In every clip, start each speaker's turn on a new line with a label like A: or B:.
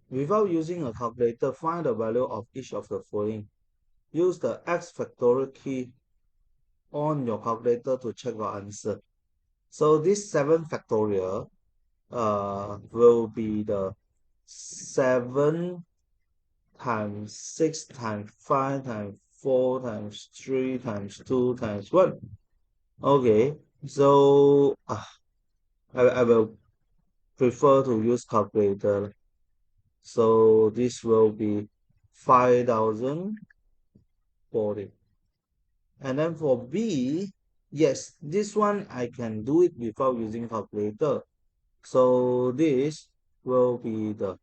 A: Without using a calculator, find the value of each of the following. Use the X factorial key on your calculator to check your answer. So this 7 factorial will be the 7 times 6 times 5 times 4 times 3 times 2 times 1. Okay, so I will prefer to use calculator. So this will be 5040. And then for B, yes, this one I can do it without using calculator. So this will be the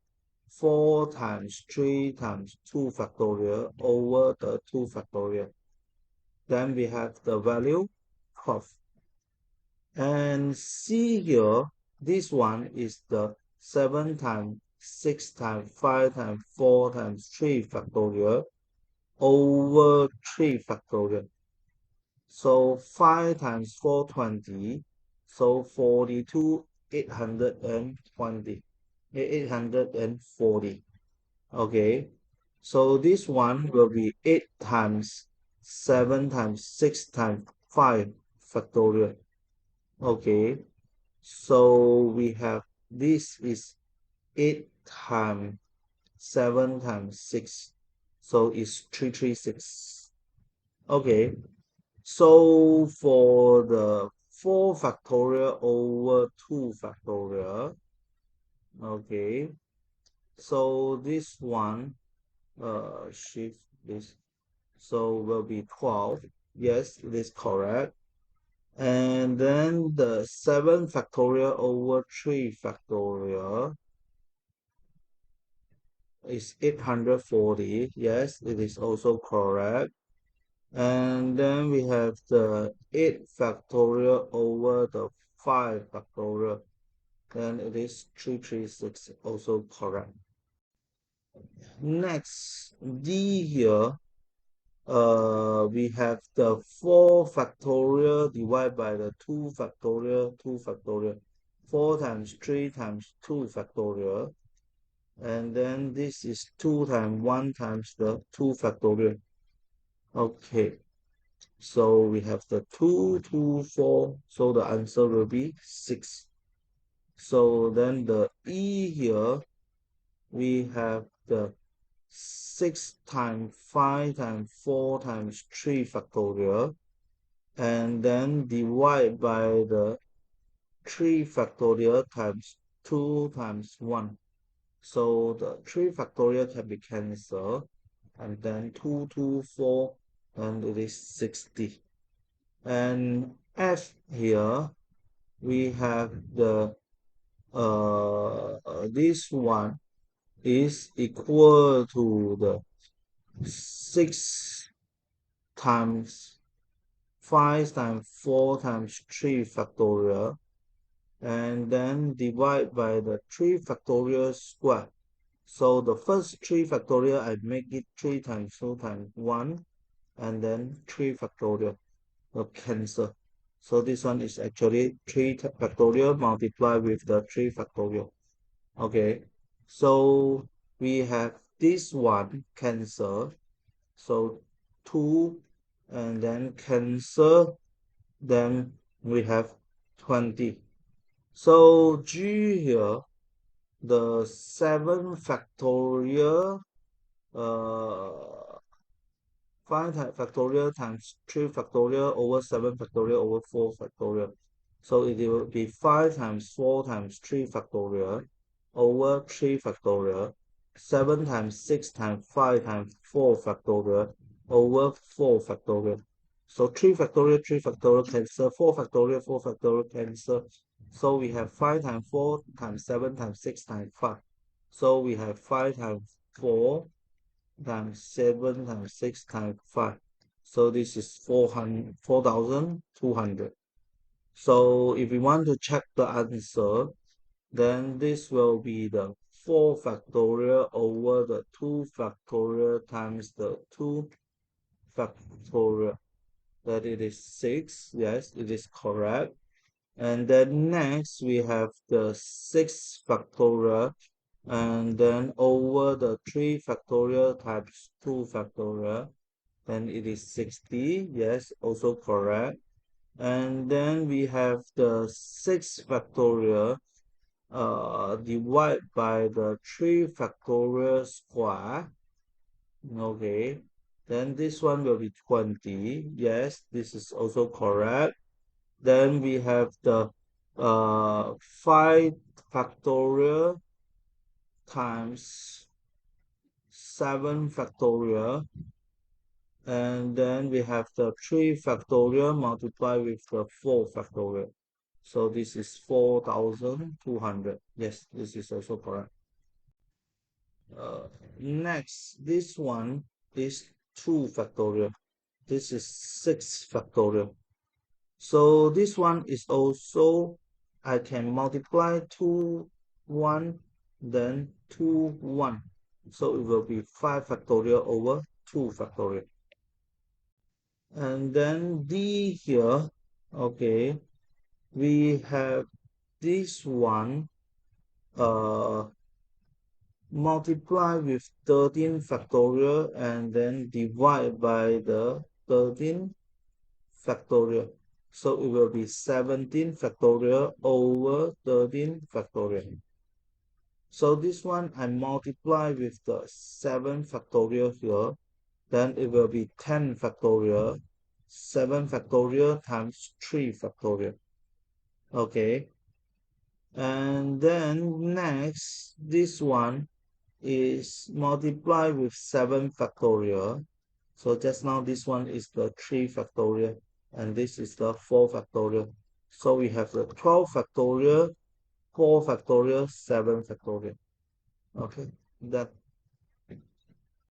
A: 4 times 3 times 2 factorial over the 2 factorial. Then we have the value 12. And C here, this one is the 7 times 6 times 5 times 4 times 3 factorial over 3 factorial. So 5 times 420, so 42, 820, 840. Okay, so this one will be 8 times 7 times 6 times 5 factorial. Okay, so we have this is 8 times 7 times 6, so it's 336. Okay, so for the 4 factorial over 2 factorial, okay, so this one, shift this, so will be 12. Yes, it is correct. And then the 7 factorial over 3 factorial is 840. Yes, it is also correct. And then we have the 8 factorial over the 5 factorial. Then it is 336, also correct. Next, D here, we have the 4 factorial divided by the 2 factorial, 2 factorial. 4 times 3 times 2 factorial. And then this is 2 times 1 times the 2 factorial. Okay, so we have the 2, 2, 4. So the answer will be 6. So then the E here, we have the 6 times 5 times 4 times 3 factorial. And then divide by the 3 factorial times 2 times 1. So the 3 factorial can be cancelled. And then 2, 2, 4, and it is 60. And F here, we have the this one is equal to the 6 times 5 times 4 times 3 factorial, and then divide by the 3 factorial square. So the first 3 factorial, I make it 3 times 2 times 1, and then 3 factorial will cancel. So this one is actually 3 factorial multiplied with the 3 factorial. Okay, so we have this one cancel. So 2 and then cancel, then we have 20. So G here, the 7 factorial, uh, 5 factorial times 3 factorial over 7 factorial over 4 factorial. So it will be 5 times 4 times 3 factorial over 3 factorial. 7 times 6 times 5 times 4 factorial over 4 factorial. So 3 factorial cancel, 4 factorial cancel. So we have 5 times 4 times 7 times 6 times 5. So we have 5 times 4 times 7 times 6 times 5. So this is 4,200. So if we want to check the answer, then this will be the 4 factorial over the 2 factorial times the 2 factorial. That it is 6. Yes, it is correct. And then next we have the 6 factorial and then over the 3 factorial times 2 factorial, then it is 60. Yes, also correct. And then we have the 6 factorial divide by the 3 factorial square. Okay, then this one will be 20. Yes, this is also correct. Then we have the 5 factorial times 7 factorial, and then we have the 3 factorial multiplied with the 4 factorial. So this is 4,200. Yes, this is also correct. Uh, Next, this one is 2 factorial. This is 6 factorial. So this one is also, I can multiply 2, 1, then 2, 1. So it will be 5 factorial over 2 factorial. And then D here, okay, we have this one multiply with 13 factorial and then divide by the 13 factorial. So it will be 17 factorial over 13 factorial. So this one I multiply with the 7 factorial here, then it will be 10 factorial, 7 factorial times 3 factorial. Okay, and then next, this one is multiply with 7 factorial. So just now this one is the 3 factorial and this is the 4 factorial. So we have the 12 factorial, 4 factorial, 7 factorial. Okay, that